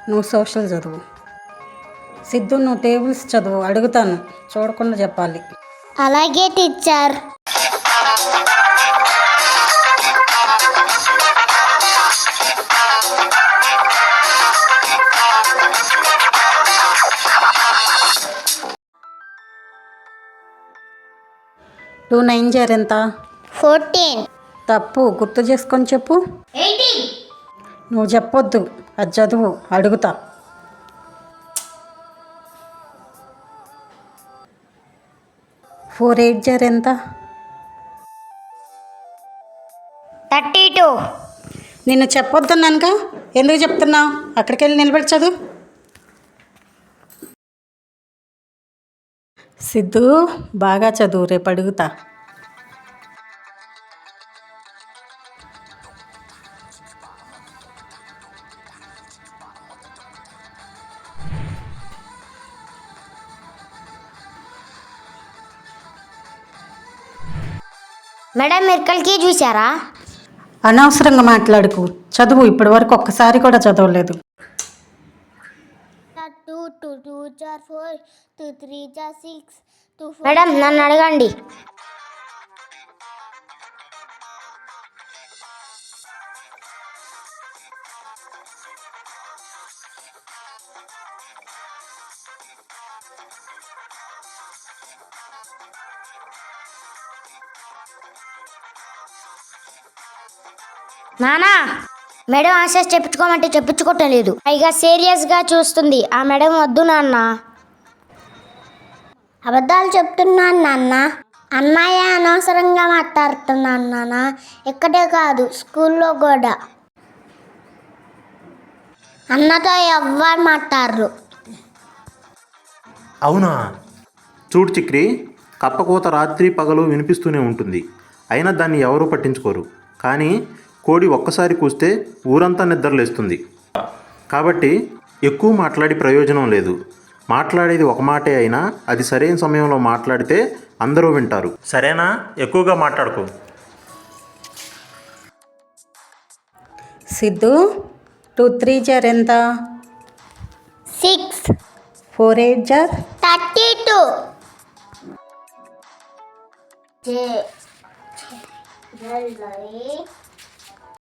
నువ్వు సోషల్ చదువు. సిద్ధు నువ్వు టేబుల్స్ చదువు, అడుగుతాను చూడకుండా చెప్పాలి. అలాగే టీచర్. టూ 9 జార్ ఎంత? 14. తప్పు, గుర్తు చేసుకొని చెప్పు. 18. నువ్వు చెప్పొద్దు, అది చదువు, అడుగుతా. 4 8 జార్ ఎంత? 32. నిన్ను చెప్పొద్దన్నానుగా, ఎందుకు చెప్తున్నావు? అక్కడికి వెళ్ళి నిలబడి చదువు. సిద్ధు బాగా చదువు, రేపు అడుగుతా. మేడం మీరు కలికి చూసారా? అనవసరంగా మాట్లాడుకు, చదువు. ఇప్పటి వరకు ఒక్కసారి కూడా చదవలేదు. 2 2 2 4 2 3 6 2 4. మేడం నన్ను అడగండి. నానా, మేడం ఆన్సర్స్ చెప్పించుకోమంటే చెప్పించుకోవటం లేదు, పైగా సీరియస్గా చూస్తుంది. ఆ మేడం వద్దు నాన్న. అబద్ధాలు చెప్తున్నాను నాన్న. అమ్మాయి అనవసరంగా మాట్లాడుతున్నాను నాన్న. ఇక్కడే కాదు, స్కూల్లో కూడా. అన్నతో ఎవ్వరు మాట్లాడరు. అవునా? చూడు చిక్రి, కప్పకోత రాత్రి పగలు వినిపిస్తూనే ఉంటుంది, అయినా దాన్ని ఎవరూ పట్టించుకోరు. కానీ కోడి ఒక్కసారి కూస్తే ఊరంతా నిద్రలేస్తుంది. కాబట్టి ఎక్కువ మాట్లాడి ప్రయోజనం లేదు. మాట్లాడేది ఒక మాటే అయినా అది సరైన సమయంలో మాట్లాడితే అందరూ వింటారు. సరేనా? ఎక్కువగా మాట్లాడుకో. సిద్ధు 2 3 జార్ ఎంత? 6. 4 8 జార్? 32. జల్దీ